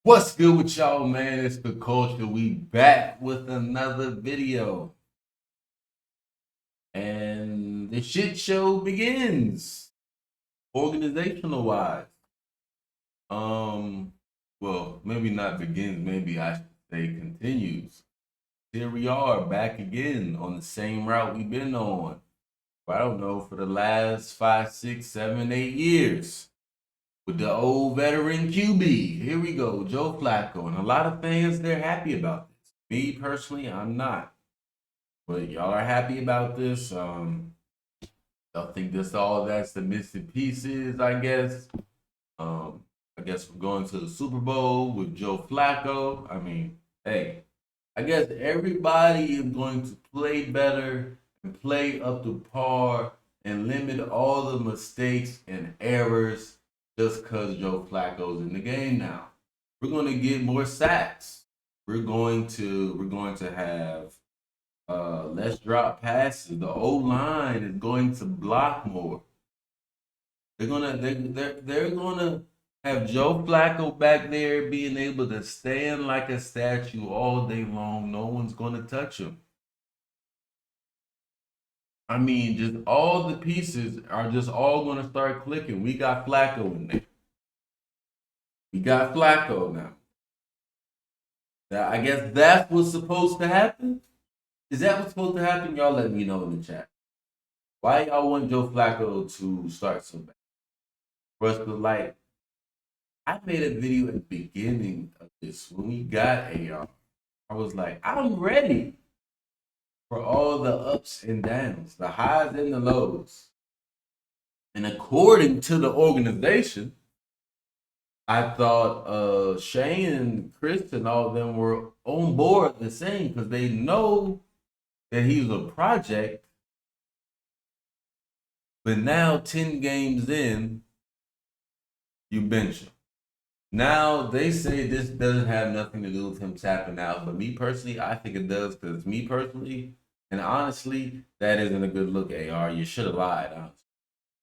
What's good with y'all, man? It's the Culture. We back with another video. And the shit show begins. Organizational wise. Um, well, maybe not begins, maybe I should say continues. Here we are back again on the same route we've been on. I don't know, for the last 5, 6, 7, 8 years. With the old veteran QB. Here we go, Joe Flacco. And a lot of fans, they're happy about this. Me personally, I'm not. But y'all are happy about this. I think this all that's the missing pieces, I guess. I guess we're going to the Super Bowl with Joe Flacco. I mean, hey, I guess everybody is going to play better and play up to par and limit all the mistakes and errors just because Joe Flacco's in the game now. We're going to get more sacks. We're going to have less drop passes. The O line is going to block more. They're gonna have Joe Flacco back there being able to stand like a statue all day long. No one's gonna touch him. I mean, just all the pieces are just all gonna start clicking. We got Flacco in there. We got Flacco now. Now, I guess that's what's supposed to happen. Is that what's supposed to happen? Y'all let me know in the chat. Why y'all want Joe Flacco to start so bad? For us to like, I made a video at the beginning of this when we got AR. I was like, I'm ready for all the ups and downs, the highs and the lows. And according to the organization, I thought Shane and Chris and all of them were on board the same because they know that he's a project. But now, 10 games in, you bench him. Now they say this doesn't have nothing to do with him tapping out, but me personally, I think it does because me personally, and honestly, that isn't a good look. AR, you should have lied. Honestly,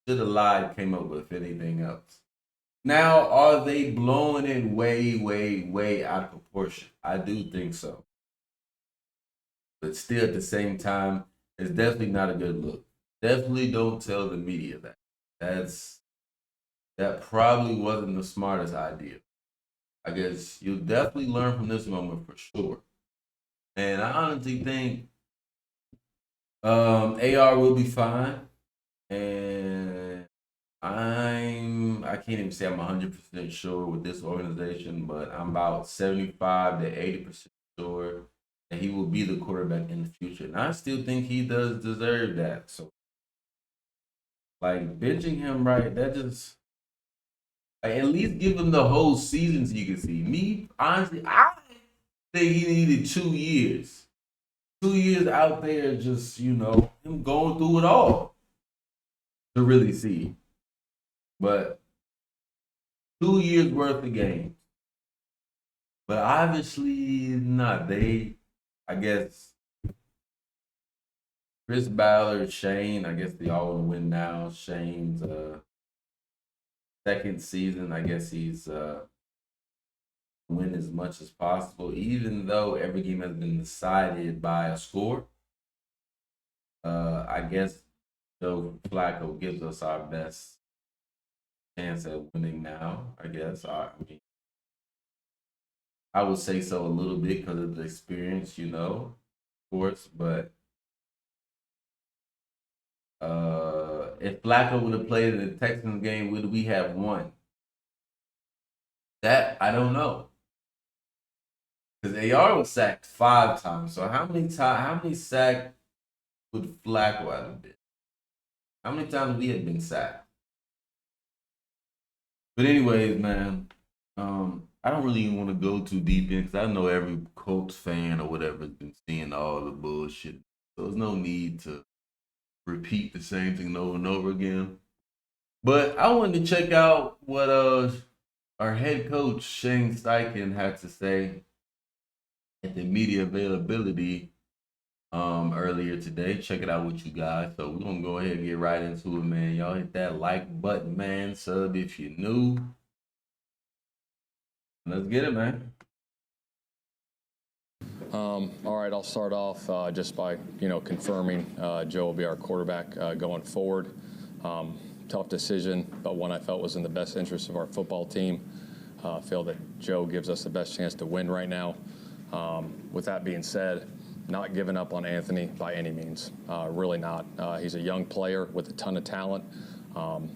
should have lied. Came up with anything else. Now, are they blowing it way, way, way out of proportion? I do think so, but still, at the same time, it's definitely not a good look. Definitely don't tell the media that. That probably wasn't the smartest idea. I guess you'll definitely learn from this moment for sure. And I honestly think AR will be fine. And I can't even say I'm 100% sure with this organization, but I'm about 75 to 80% sure that he will be the quarterback in the future. And I still think he does deserve that. So like benching him right, that just like, at least give him the whole season so you can see. Me, honestly, I think he needed 2 years. 2 years out there, just him going through it all to really see. But 2 years worth of games. But obviously not. I guess, Chris Ballard, Shane, I guess they all want to win now. Shane's second season, I guess he's win as much as possible, even though every game has been decided by a score. I guess Joe Flacco gives us our best chance at winning now. I guess mean, I would say so a little bit because of the experience, of course. But if Flacco would have played in the Texans game, would we have won? That I don't know. Because AR was sacked 5 times. So how many sacks would Flacco have been? How many times would he have been sacked? But anyways, man, I don't really want to go too deep in because I know every Colts fan or whatever has been seeing all the bullshit. So there's no need to repeat the same thing over and over again. But I wanted to check out what our head coach Shane Steichen had to say at the media availability earlier today. Check it out with you guys. So we're gonna go ahead and get right into it, man. Y'all hit that like button, man. Sub if you're new. Let's get it, man. All right, I'll start off just by, confirming Joe will be our quarterback going forward. Tough decision, but one I felt was in the best interest of our football team. I feel that Joe gives us the best chance to win right now. With that being said, not giving up on Anthony by any means, really not. He's a young player with a ton of talent, and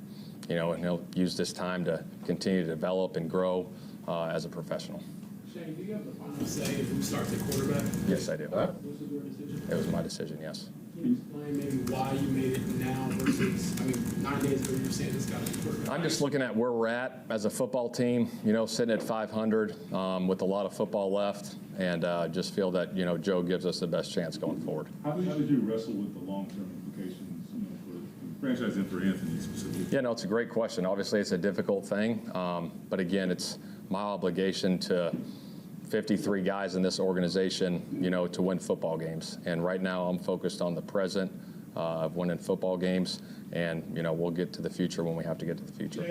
he'll use this time to continue to develop and grow as a professional. Shane, do you have the final say of who starts at quarterback? Yes, I do. Was it your decision? It was my decision, yes. Can you explain maybe why you made it now versus, 9 days ago you were saying this got to be quarterback? I'm just looking at where we're at as a football team, sitting at 500 with a lot of football left, and just feel that, Joe gives us the best chance going forward. How did you wrestle with the long-term implications, for the franchise and for Anthony specifically? Yeah, no, it's a great question. Obviously, it's a difficult thing, but again, it's my obligation to 53 guys in this organization, to win football games. And right now, I'm focused on the present of winning football games, and we'll get to the future when we have to get to the future.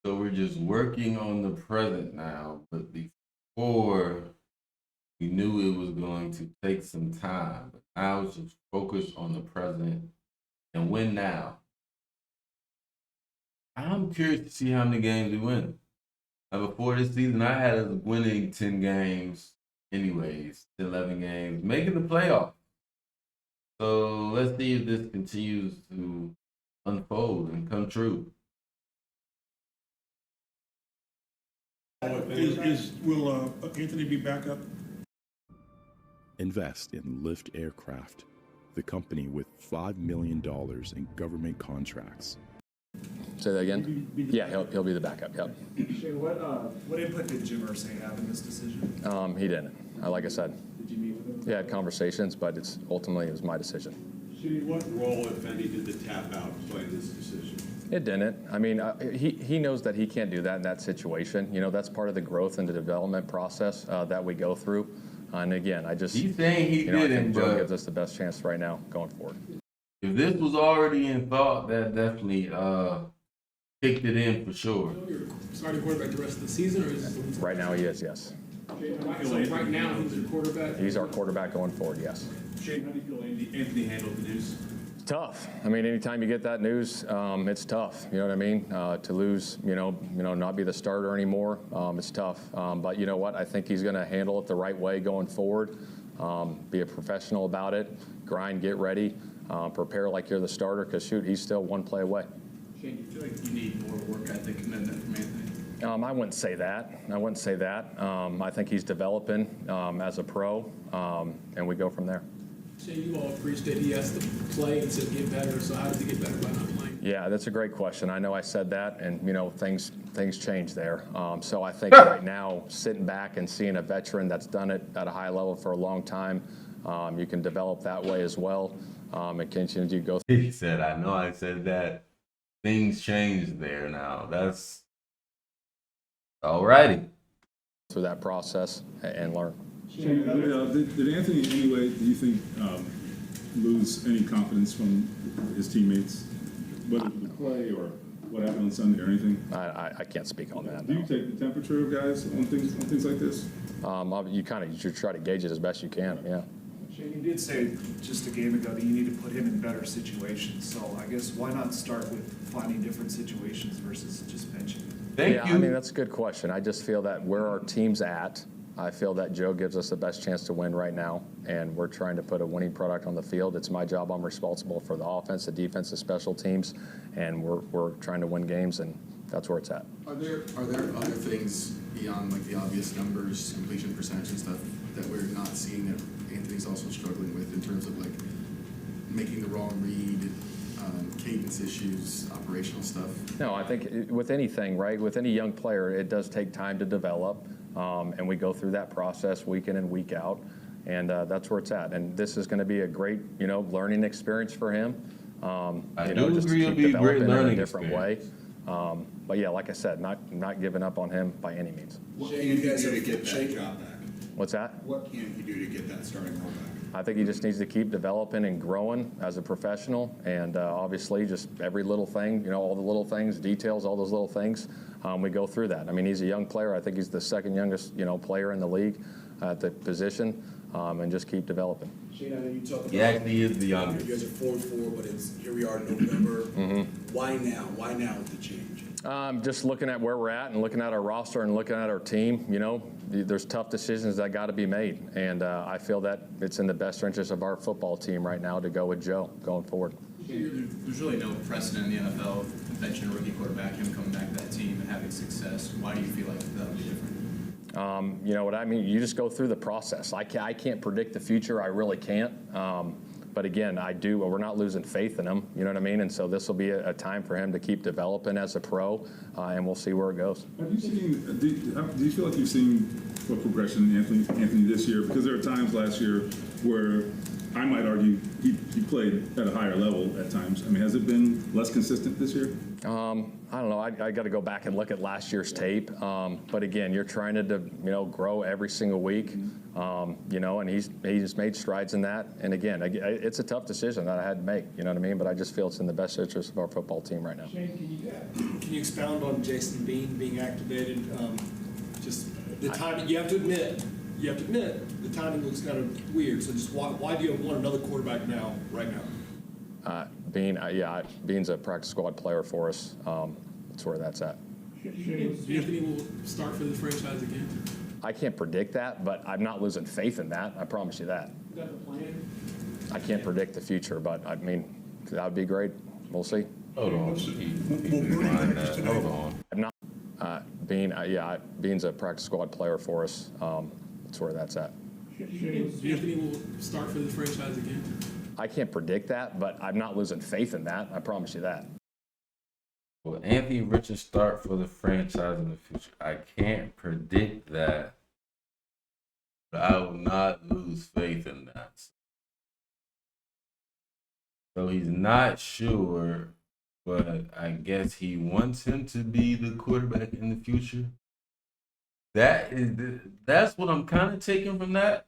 So we're just working on the present now, but before we knew it was going to take some time. But now it's just focused on the present and win now. I'm curious to see how many games we win. Now, before this season, I had us winning 10 games anyways, 11 games, making the playoffs. So let's see if this continues to unfold and come true. Will Anthony be back up? Invest in Lift Aircraft, the company with $5 million in government contracts. Say that again? Yeah, he'll be the backup, yep. Shane, what input did Jim Irsay have in this decision? He didn't. Like I said, Did you meet with him? yeah, had conversations, but ultimately it was my decision. Shane, what role, if any, did the tap out play in this decision? It didn't. I mean, he knows that he can't do that in that situation. That's part of the growth and the development process that we go through. And again, He's saying he I didn't, think Joe but gives us the best chance right now going forward. if this was already in thought, that definitely kicked it in for sure. You're starting quarterback the rest of the season, or is this Right now he is, yes. so right now he's your quarterback? He's our quarterback going forward, yes. Shane, how do you feel Anthony handled the news? It's tough. I mean, anytime you get that news, it's tough. You know what I mean? To lose, not be the starter anymore, it's tough. But you know what? I think he's going to handle it the right way going forward. Be a professional about it. Grind, get ready, prepare like you're the starter. Because shoot, he's still one play away. Shane, do you feel like you need more work ethic commitment from Anthony? I wouldn't say that. I think he's developing as a pro, and we go from there. Shane, you all preached that he has to play and to get better, so how does he get better by not playing? Yeah, that's a great question. I know I said that, and things change there. So I think right now, sitting back and seeing a veteran that's done it at a high level for a long time, you can develop that way as well, and continue to go. He said, I know I said that. Things change there now. That's all righty. Through that process and learn. Shane, did Anthony in any way, do you think, lose any confidence from his teammates, whether it was the play or what happened on Sunday or anything? I can't speak on that. Do you No. take the temperature of guys on things like this? You try to gauge it as best you can. Yeah. Shane, you did say just a game ago that you need to put him in better situations. So I guess why not start with finding different situations versus just benching him? Thank you. I mean, that's a good question. I just feel that where our team's at, I feel that Joe gives us the best chance to win right now, and we're trying to put a winning product on the field. It's my job. I'm responsible for the offense, the defense, the special teams, and we're trying to win games, and that's where it's at. Are there other things beyond like the obvious numbers, completion percentage and stuff that we're not seeing that Anthony's also struggling with in terms of like making the wrong read, cadence issues, operational stuff? No, I think with anything, right, with any young player, it does take time to develop, and we go through that process week in and week out, and that's where it's at. And this is going to be a great, learning experience for him. I do agree it'll be a great learning in a different way. But yeah, like I said, not giving up on him by any means. Shane, you guys have to get Shane back. What's that? What can he do to get that starting role back? I think he just needs to keep developing and growing as a professional, and obviously just every little thing, all the little things, details, all those little things, we go through that. I mean, he's a young player. I think he's the second youngest, player in the league at the position, and just keep developing. Shane, I know you talk about. He actually is the You youngest. guys are 4-4, but here we are in November. Why now? Why now with the change? Just looking at where we're at and looking at our roster and looking at our team, there's tough decisions that got to be made. And I feel that it's in the best interest of our football team right now to go with Joe going forward. There's really no precedent in the NFL of benching a rookie quarterback, him coming back to that team and having success. Why do you feel like that'll be different? You know what I mean? You just go through the process. I can't predict the future. I really can't. But again, I do. We're not losing faith in him. You know what I mean? And so this will be a time for him to keep developing as a pro, and we'll see where it goes. Have you seen? Do you feel like you've seen a progression in Anthony this year? Because there are times last year where I might argue he played at a higher level at times. I mean, has it been less consistent this year? I don't know. I got to go back and look at last year's tape. But again, you're trying to grow every single week. And he just made strides in that. And again, it's a tough decision that I had to make. You know what I mean? But I just feel it's in the best interest of our football team right now. Shane, can you expound on Jason Bean being activated? Just the timing. You have to admit, the timing looks kind of weird. So just why do you want another quarterback now, right now? Bean's a practice squad player for us. That's where that's at. Anthony will start for the franchise again. I can't predict that, but I'm not losing faith in that. I promise you that. Is that the plan? I can't predict the future, but I mean, that would be great. We'll see. Hold on. Hold on. I'm not. Bean's a practice squad player for us. That's where that's at. Anthony will start for the franchise again. I can't predict that, but I'm not losing faith in that. I promise you that. Will Anthony Richardson start for the franchise in the future? I can't predict that, but I will not lose faith in that. So he's not sure, but I guess he wants him to be the quarterback in the future. That's what I'm kind of taking from that.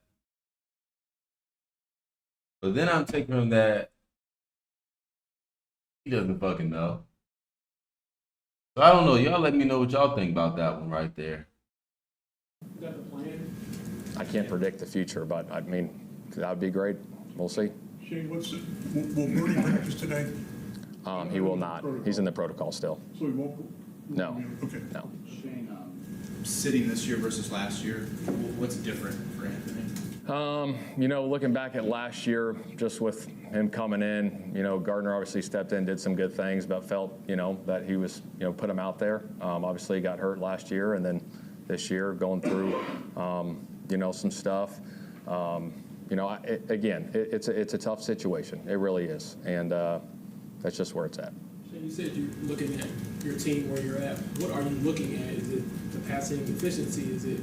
But then I'm taking from that he doesn't fucking know. So I don't know. Y'all let me know what y'all think about that one right there. Is that the plan? I can't predict the future, but I mean, that would be great. We'll see. Shane, will Birdie practice today? He will not. He's in the protocol still. So he won't? No. Okay. No. Shane, sitting this year versus last year, what's different for Anthony? Looking back at last year, just with him coming in, Gardner obviously stepped in, did some good things, but felt, that he was, put him out there. Obviously got hurt last year, and then this year going through, some stuff. It's a tough situation. It really is, and that's just where it's at. Shane, you said you're looking at your team where you're at. What are you looking at? Is it the passing efficiency? Is it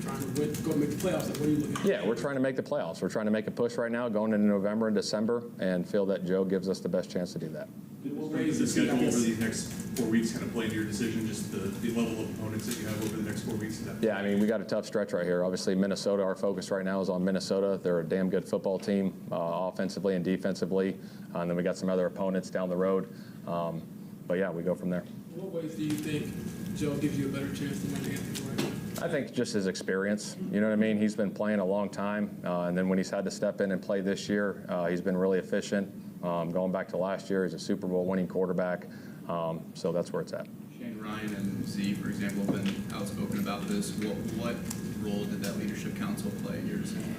trying to go make the playoffs? Like, what are you looking at? Yeah, we're trying to make the playoffs. We're trying to make a push right now going into November and December, and feel that Joe gives us the best chance to do that. Does the schedule over these next 4 weeks kind of play into your decision, just the level of opponents that you have over the next 4 weeks? Yeah, I mean, we got a tough stretch right here. Obviously, Minnesota, our focus right now is on Minnesota. They're a damn good football team, offensively and defensively. And then we got some other opponents down the road. But yeah, we go from there. In what ways do you think Joe gives you a better chance to win Anthony right now? I think just his experience. You know what I mean? He's been playing a long time. And then when he's had to step in and play this year, he's been really efficient. Going back to last year, he's a Super Bowl winning quarterback. So that's where it's at. Shane, Ryan, and Z, for example, have been outspoken about this. What role did that leadership council play in your decision?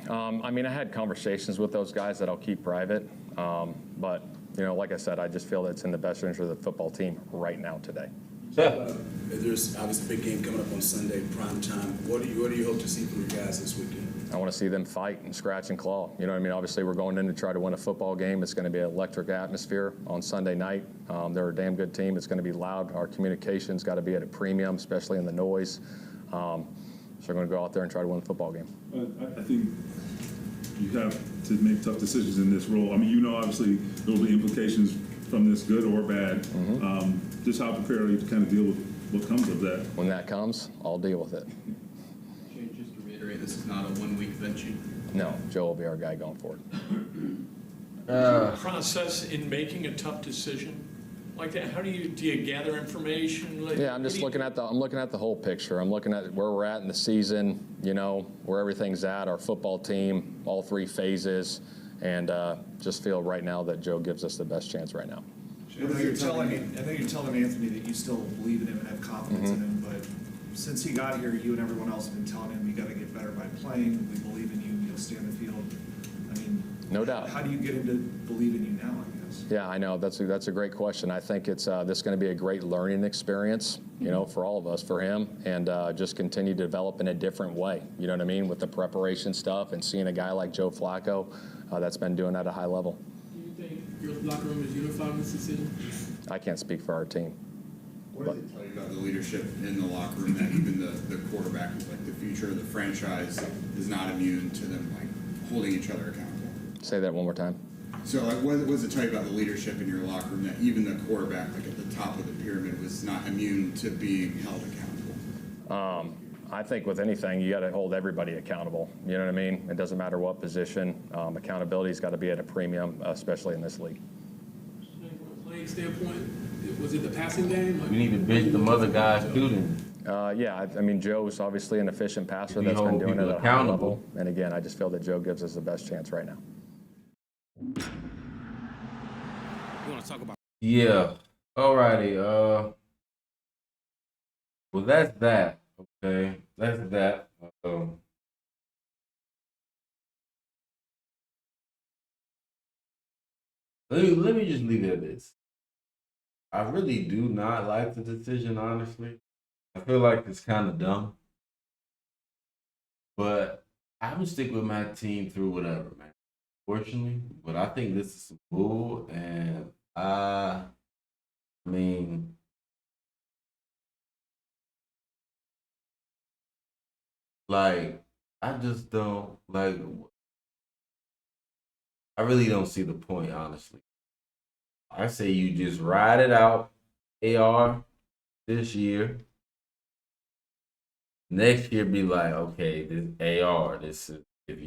I had conversations with those guys that I'll keep private. But, like I said, I just feel that it's in the best interest of the football team right now today. There's obviously a big game coming up on Sunday, prime time. What do you hope to see from your guys this weekend? I want to see them fight and scratch and claw. You know what I mean? Obviously, we're going in to try to win a football game. It's going to be an electric atmosphere on Sunday night. They're a damn good team. It's going to be loud. Our communication's got to be at a premium, especially in the noise. So we're going to go out there and try to win the football game. I think you have to make tough decisions in this role. I mean, obviously there will be implications from this, good or bad. Just how prepared are you to kind of deal with what comes of that? When that comes, I'll deal with it. Shane, just to reiterate victory. This is not a 1 week benching. No, Joe will be our guy going forward. Process in making a tough decision like that? How do you gather information? Like, Yeah, I'm just looking at the whole picture. I'm looking at where we're at in the season, where everything's at, our football team, all 3 phases, and just feel right now that Joe gives us the best chance right now. I know you're telling Anthony that you still believe in him and have confidence in him, but since he got here, you and everyone else have been telling him you got to get better by playing. We believe in you. You'll stay on the field. I mean, No doubt. How do you get him to believe in you now, I guess? Yeah, I know. That's a great question. I think it's this is going to be a great learning experience, for all of us, for him, and just continue to develop in a different way. You know what I mean? With the preparation stuff and seeing a guy like Joe Flacco that's been doing at a high level. Do you think your locker room is unified this season? I can't speak for our team. What does it tell you about the leadership in the locker room that even the quarterback is like the future of the franchise is not immune to them like holding each other accountable? Say that one more time. So like what does it tell you about the leadership in your locker room that even the quarterback like at the top of the pyramid was not immune to being held accountable? I think with anything, you got to hold everybody accountable. You know what I mean? It doesn't matter what position. Accountability's got to be at a premium, especially in this league. From a playing standpoint, was it the passing game? We need to bench some other guys too then. Yeah, I mean, Joe's obviously an efficient passer We that's been hold doing it people at a high accountable. level. And again, I just feel that Joe gives us the best chance right now. You want to talk about? Yeah. Alrighty. Well, that's that. Okay, that's that. Let me just leave it at this. I really do not like the decision, honestly. I feel like it's kind of dumb. But I'm going to stick with my team through whatever, man. Fortunately. But I think this is some bull, and I mean, like, I just don't, like, I really don't see the point, honestly. I say you just ride it out, AR, this year. Next year, be like, okay, this AR, this is if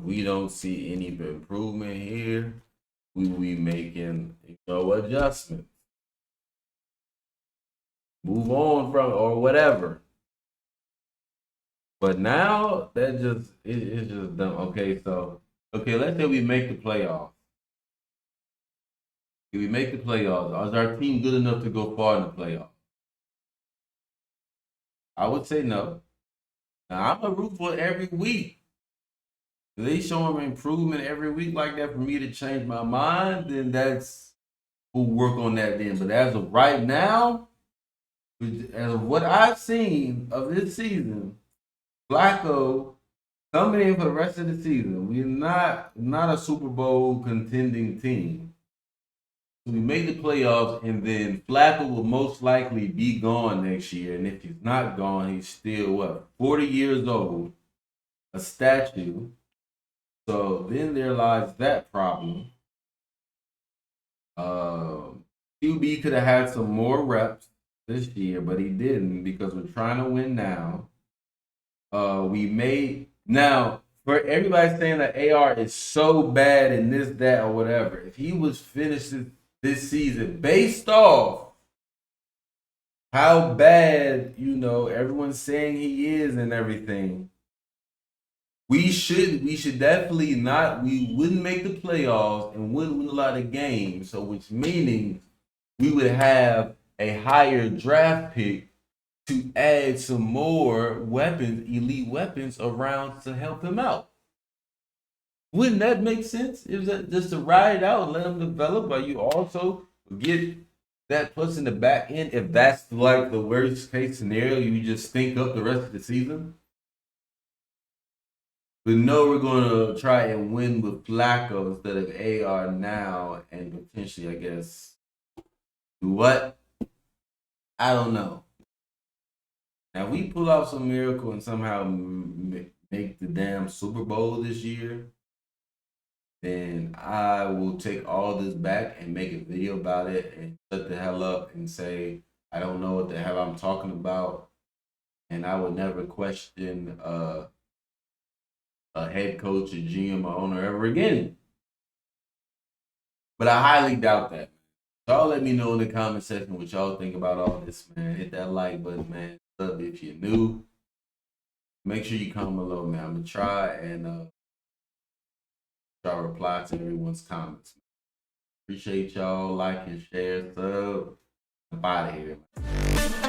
we don't see any improvement here, we will be making adjustments. Move on from or whatever. But now that it's just dumb. Okay, so let's say we make the playoffs. If we make the playoffs, is our team good enough to go far in the playoffs? I would say no. Now, I'm a root for it every week. If they show them improvement every week like that for me to change my mind, then we'll work on that then. But as of right now, as of what I've seen of this season, Flacco coming in for the rest of the season, we're not a Super Bowl contending team. So we make the playoffs, and then Flacco will most likely be gone next year. And if he's not gone, he's still 40 years old, a statue. So then there lies that problem. QB could have had some more reps this year, but he didn't because we're trying to win now. For everybody saying that AR is so bad in this, that, or whatever, if he was finished this season based off how bad, everyone's saying he is and everything, we should definitely we wouldn't make the playoffs and wouldn't win a lot of games. So which meaning we would have a higher draft pick to add some more weapons, elite weapons around to help him out. Wouldn't that make sense? Is that just to ride it out and let him develop, but you also get that plus in the back end? If that's like the worst case scenario, you just stink up the rest of the season. But no, we're going to try and win with Flacco instead of AR now and potentially, I guess, do what? I don't know. Now, if we pull off some miracle and somehow make the damn Super Bowl this year, then I will take all this back and make a video about it and shut the hell up and say, I don't know what the hell I'm talking about. And I would never question a head coach, a GM, or owner ever again. But I highly doubt that. So y'all let me know in the comment section what y'all think about all this, man. Hit that like button, man. Sub if you're new. Make sure you comment below, man. I'm gonna try and try to reply to everyone's comments. Appreciate y'all. Like and share, sub. I'm out of here, man.